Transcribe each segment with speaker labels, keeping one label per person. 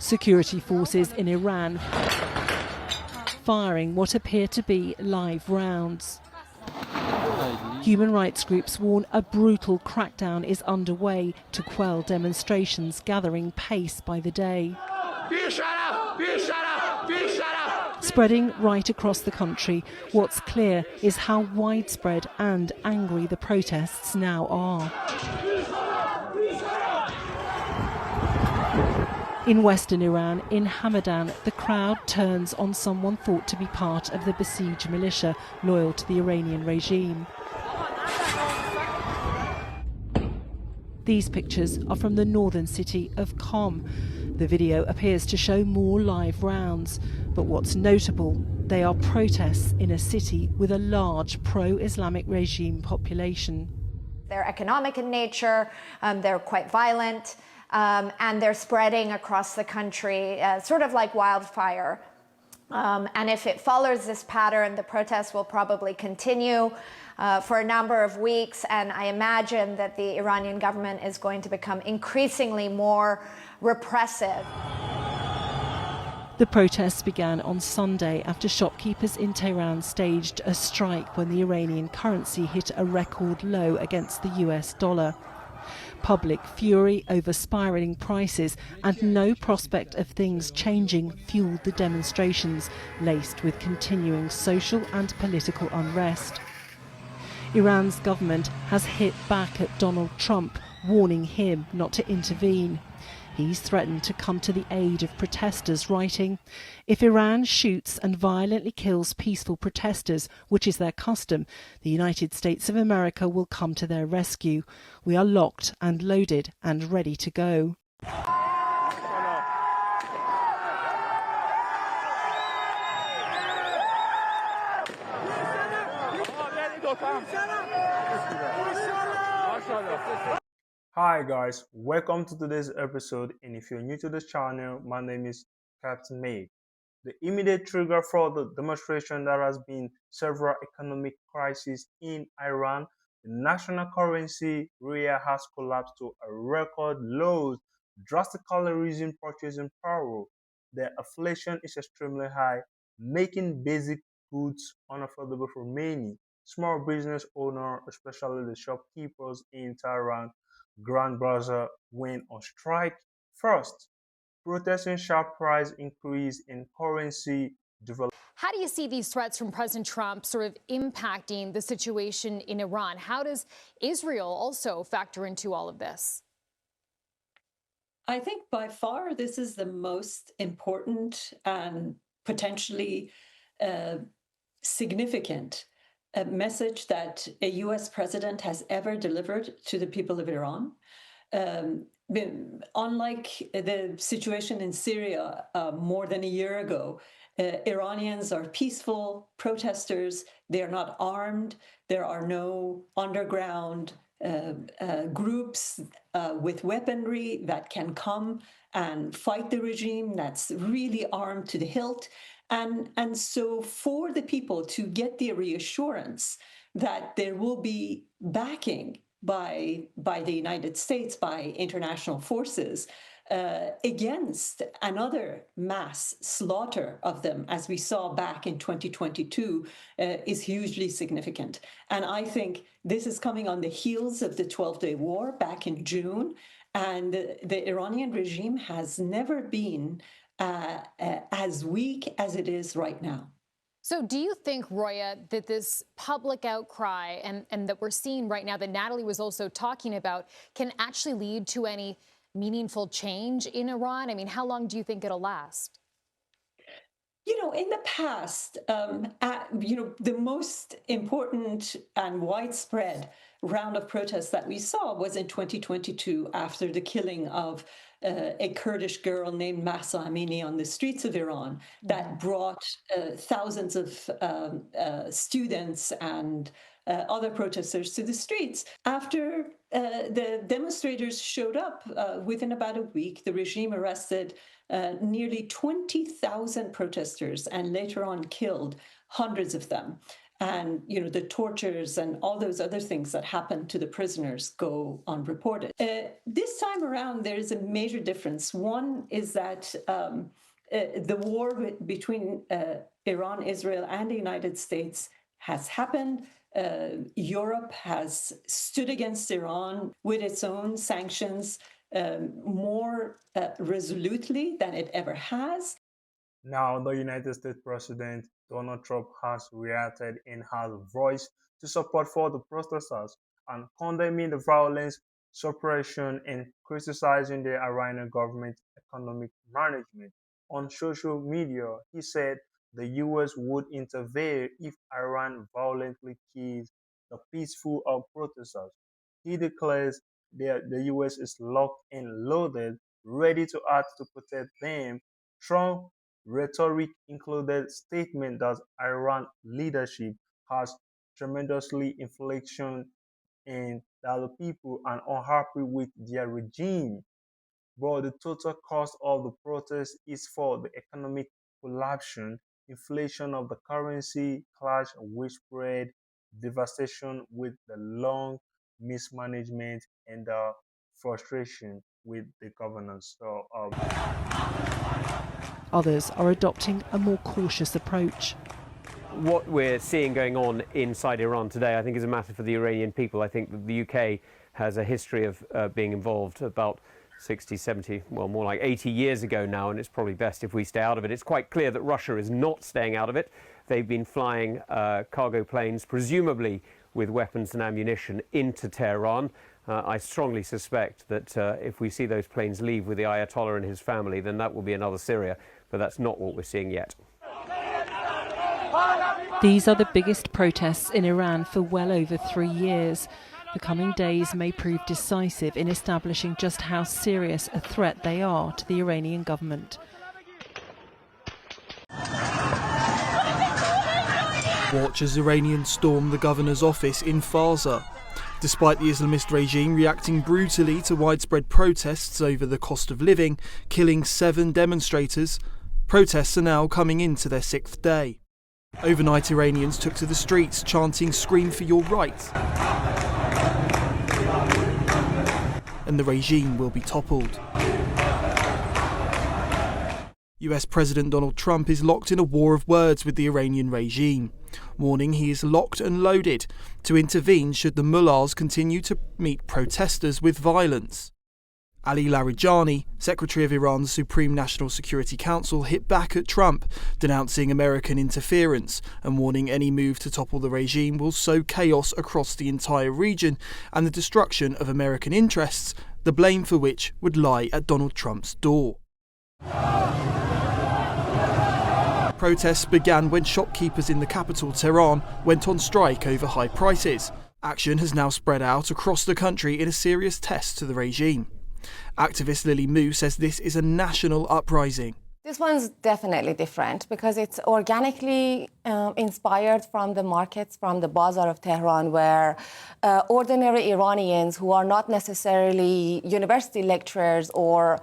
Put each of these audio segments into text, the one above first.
Speaker 1: Security forces in Iran firing what appear to be live rounds. Human rights groups warn a brutal crackdown is underway to quell demonstrations gathering pace by the day. Spreading right across the country, what's clear is how widespread and angry the protests now are. In western Iran, in Hamadan, the crowd turns on someone thought to be part of the besieged militia loyal to the Iranian regime. These pictures are from the northern city of Qom. The video appears to show more live rounds, but what's notable, they are protests in a city with a large pro-Islamic regime population.
Speaker 2: They're economic in nature, they're quite violent, and they're spreading across the country, sort of like wildfire. And if it follows this pattern, the protests will probably continue for a number of weeks, and I imagine that the Iranian government is going to become increasingly more repressive.
Speaker 1: The protests began on Sunday after shopkeepers in Tehran staged a strike when the Iranian currency hit a record low against the US dollar. Public fury over spiralling prices and no prospect of things changing fueled the demonstrations, laced with continuing social and political unrest. Iran's government has hit back at Donald Trump, warning him not to intervene. He's threatened to come to the aid of protesters, writing, "If Iran shoots and violently kills peaceful protesters, which is their custom, the United States of America will come to their rescue. We are locked and loaded and ready to go."
Speaker 3: Hi guys, welcome to today's episode, and if you're new to this channel, my name is Captain May. The immediate trigger for the demonstration there has been several economic crises in Iran. The national currency rial has collapsed to a record low, drastically reducing purchasing power. The inflation is extremely high, making basic goods unaffordable for many. Small business owners, especially the shopkeepers in Tehran, Grand Bazaar, went on strike first, protesting sharp price increase in currency devaluation.
Speaker 4: How do you see these threats from President Trump sort of impacting the situation in Iran? How does Israel also factor into all of this?
Speaker 5: I think by far this is the most important and potentially significant message that a U.S. president has ever delivered to the people of Iran. Unlike the situation in Syria more than a year ago, Iranians are peaceful protesters. They are not armed. There are no underground groups with weaponry that can come and fight the regime that's really armed to the hilt. And so for the people to get the reassurance that there will be backing by the United States, by international forces, against another mass slaughter of them, as we saw back in 2022, is hugely significant. And I think this is coming on the heels of the 12-day war back in June, and the Iranian regime has never been as weak as it is right now.
Speaker 4: So do you think, Roya, that this public outcry and that we're seeing right now, that Natalie was also talking about, can actually lead to any meaningful change in Iran? I mean, how long do you think it'll last?
Speaker 5: You know, in the past, the most important and widespread round of protests that we saw was in 2022 after the killing of a Kurdish girl named Mahsa Amini on the streets of Iran, that brought thousands of students and other protesters to the streets. After the demonstrators showed up, within about a week, the regime arrested nearly 20,000 protesters and later on killed hundreds of them. and the tortures and all those other things that happen to the prisoners go unreported. This time around, there is a major difference. One is that the war between Iran, Israel, and the United States has happened. Europe has stood against Iran with its own sanctions more resolutely than it ever has.
Speaker 3: Now, the United States President Donald Trump has reacted and has voiced to support for the protesters and condemning the violence, suppression, and criticizing the Iranian government's economic management. On social media, he said the US would intervene if Iran violently kills the peaceful protesters. He declares that the US is locked and loaded, ready to act to protect them. Trump rhetoric included statements that Iran leadership has tremendously inflation and that the people are unhappy with their regime. But the total cost of the protest is for the economic collapse, inflation of the currency, clash with spread, devastation with the long mismanagement, and the frustration with the governance. So,
Speaker 1: Others are adopting a more cautious approach.
Speaker 6: What we're seeing going on inside Iran today, I think, is a matter for the Iranian people. I think that the UK has a history of being involved about 60, 70, well, more like 80 years ago now, and it's probably best if we stay out of it. It's quite clear that Russia is not staying out of it. They've been flying cargo planes, presumably with weapons and ammunition, into Tehran. I strongly suspect that if we see those planes leave with the Ayatollah and his family, then that will be another Syria, but that's not what we're seeing yet.
Speaker 1: These are the biggest protests in Iran for well over 3 years. The coming days may prove decisive in establishing just how serious a threat they are to the Iranian government.
Speaker 7: Watch as Iranians storm the governor's office in Bazaar. Despite the Islamist regime reacting brutally to widespread protests over the cost of living, killing 7 demonstrators, protests are now coming into their 6th day. Overnight, Iranians took to the streets chanting "Scream for your right," and the regime will be toppled. US President Donald Trump is locked in a war of words with the Iranian regime, warning he is locked and loaded to intervene should the mullahs continue to meet protesters with violence. Ali Larijani, Secretary of Iran's Supreme National Security Council, hit back at Trump, denouncing American interference and warning any move to topple the regime will sow chaos across the entire region and the destruction of American interests, the blame for which would lie at Donald Trump's door. Protests began when shopkeepers in the capital, Tehran, went on strike over high prices. Action has now spread out across the country in a serious test to the regime. Activist Lily Mu says this is a national uprising.
Speaker 8: This one's definitely different because it's organically inspired from the markets, from the Bazaar of Tehran, where ordinary Iranians who are not necessarily university lecturers or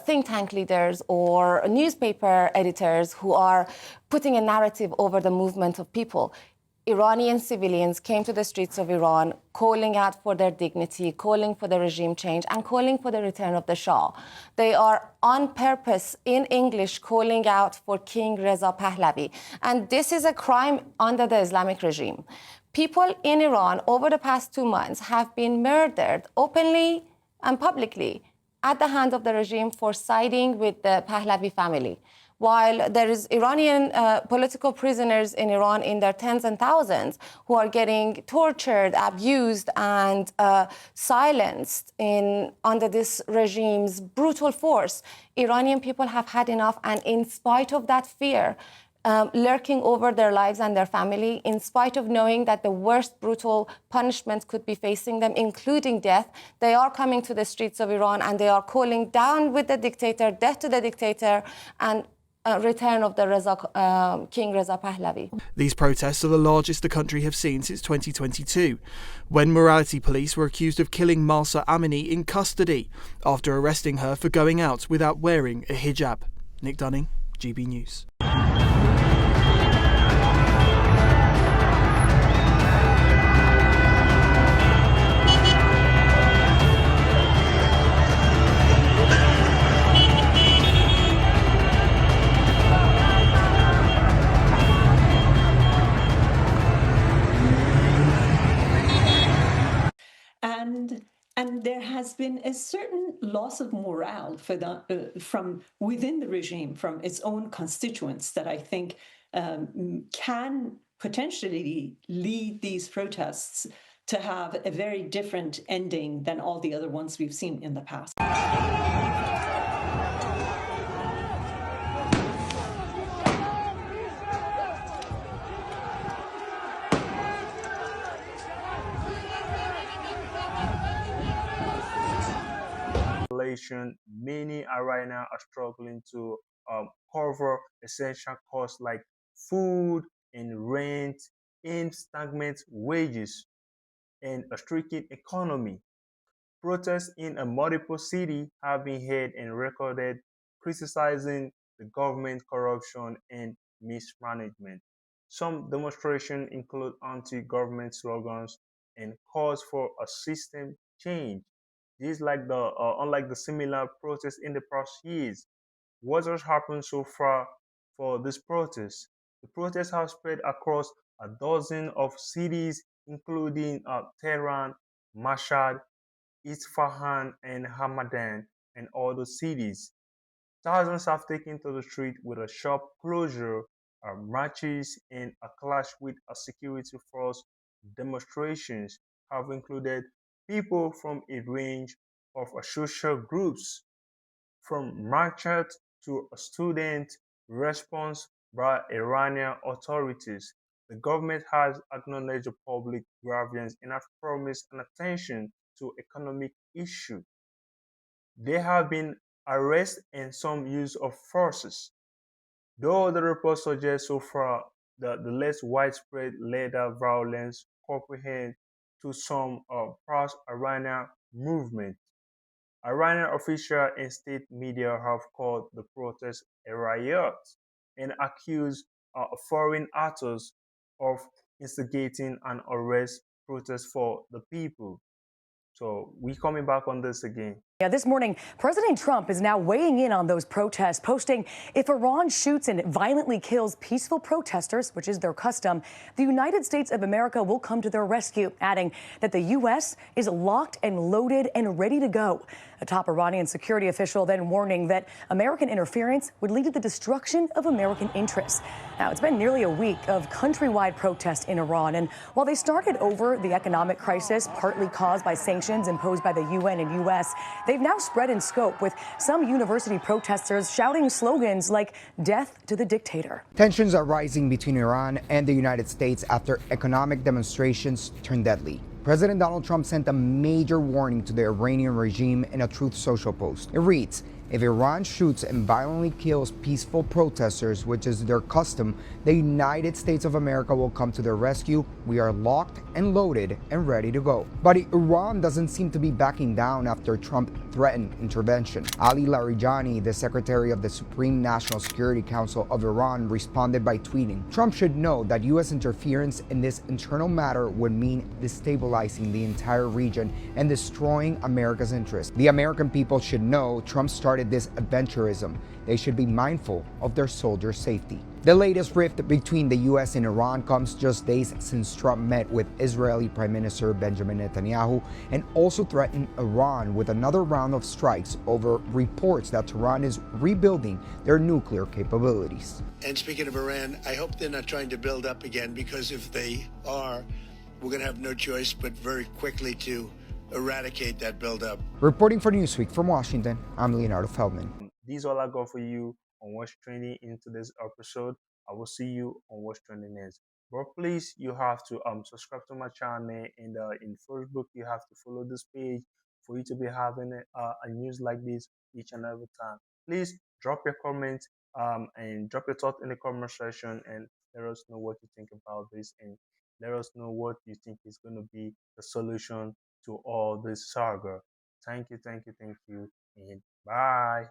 Speaker 8: think tank leaders or newspaper editors who are putting a narrative over the movement of people. Iranian civilians came to the streets of Iran calling out for their dignity, calling for the regime change, and calling for the return of the Shah. They are on purpose in English calling out for King Reza Pahlavi. And this is a crime under the Islamic regime. People in Iran over the past 2 months have been murdered openly and publicly at the hand of the regime for siding with the Pahlavi family. While there is Iranian political prisoners in Iran in their tens and thousands who are getting tortured, abused, and silenced under this regime's brutal force, Iranian people have had enough, and in spite of that fear lurking over their lives and their family, in spite of knowing that the worst brutal punishments could be facing them, including death, they are coming to the streets of Iran and they are calling down with the dictator, death to the dictator, and return of the King Reza Pahlavi.
Speaker 7: These protests are the largest the country have seen since 2022, when morality police were accused of killing Mahsa Amini in custody after arresting her for going out without wearing a hijab. Nick Dunning, GB News.
Speaker 5: has been a certain loss of morale for from within the regime, from its own constituents, that I think can potentially lead these protests to have a very different ending than all the other ones we've seen in the past.
Speaker 3: Many Iranians are struggling to cover essential costs like food and rent, in stagnant wages, and a stricken economy. Protests in a multiple cities have been held and recorded, criticizing the government corruption and mismanagement. Some demonstrations include anti-government slogans and calls for a system change. This, like the unlike the similar protests in the past years. What has happened so far for this protest? The protests have spread across a dozen of cities, including Tehran, Mashhad, Isfahan, and Hamadan, and other cities. Thousands have taken to the street with a shop closure, marches, and a clash with a security force. Demonstrations have included people from a range of social groups, from merchants to a student. Response by Iranian authorities. The government has acknowledged the public grievance and has promised an attention to economic issues. There have been arrests and some use of forces, though the reports suggest so far that the less widespread leader violence comprehend to some pro-Iranian movement. Iranian officials and state media have called the protest a riot and accused foreign actors of instigating an unrest protest for the people. So we coming back on this again.
Speaker 9: Yeah, this morning, President Trump is now weighing in on those protests, posting, "If Iran shoots and violently kills peaceful protesters, which is their custom, the United States of America will come to their rescue," adding that the U.S. is locked and loaded and ready to go. A top Iranian security official then warning that American interference would lead to the destruction of American interests. Now, it's been nearly a week of countrywide protests in Iran, and while they started over the economic crisis, partly caused by sanctions imposed by the UN and U.S., they've now spread in scope, with some university protesters shouting slogans like "Death to the dictator."
Speaker 10: Tensions are rising between Iran and the United States after economic demonstrations turned deadly. President Donald Trump sent a major warning to the Iranian regime in a Truth Social post. It reads, "If Iran shoots and violently kills peaceful protesters, which is their custom, the United States of America will come to their rescue. We are locked and loaded and ready to go." But Iran doesn't seem to be backing down after Trump threatened intervention. Ali Larijani, the secretary of the Supreme National Security Council of Iran, responded by tweeting, "Trump should know that U.S. interference in this internal matter would mean destabilizing the entire region and destroying America's interests. The American people should know Trump started this adventurism. They should be mindful of their soldiers' safety." The latest rift between the U.S. and Iran comes just days since Trump met with Israeli Prime Minister Benjamin Netanyahu and also threatened Iran with another round of strikes over reports that Tehran is rebuilding their nuclear capabilities.
Speaker 11: And speaking of Iran, I hope they're not trying to build up again, because if they are, we're going to have no choice but very quickly to eradicate that buildup.
Speaker 10: Reporting for Newsweek from Washington, I'm Leonardo Feldman.
Speaker 3: These all I got for you on What's Trending in today's episode. I will see you on What's Trending next. But please, you have to subscribe to my channel, and in Facebook you have to follow this page for you to be having a news like this each and every time. Please drop your comments and drop your thoughts in the comment section, and let us know what you think about this, and let us know what you think is going to be the solution to all this saga. Thank you, and bye.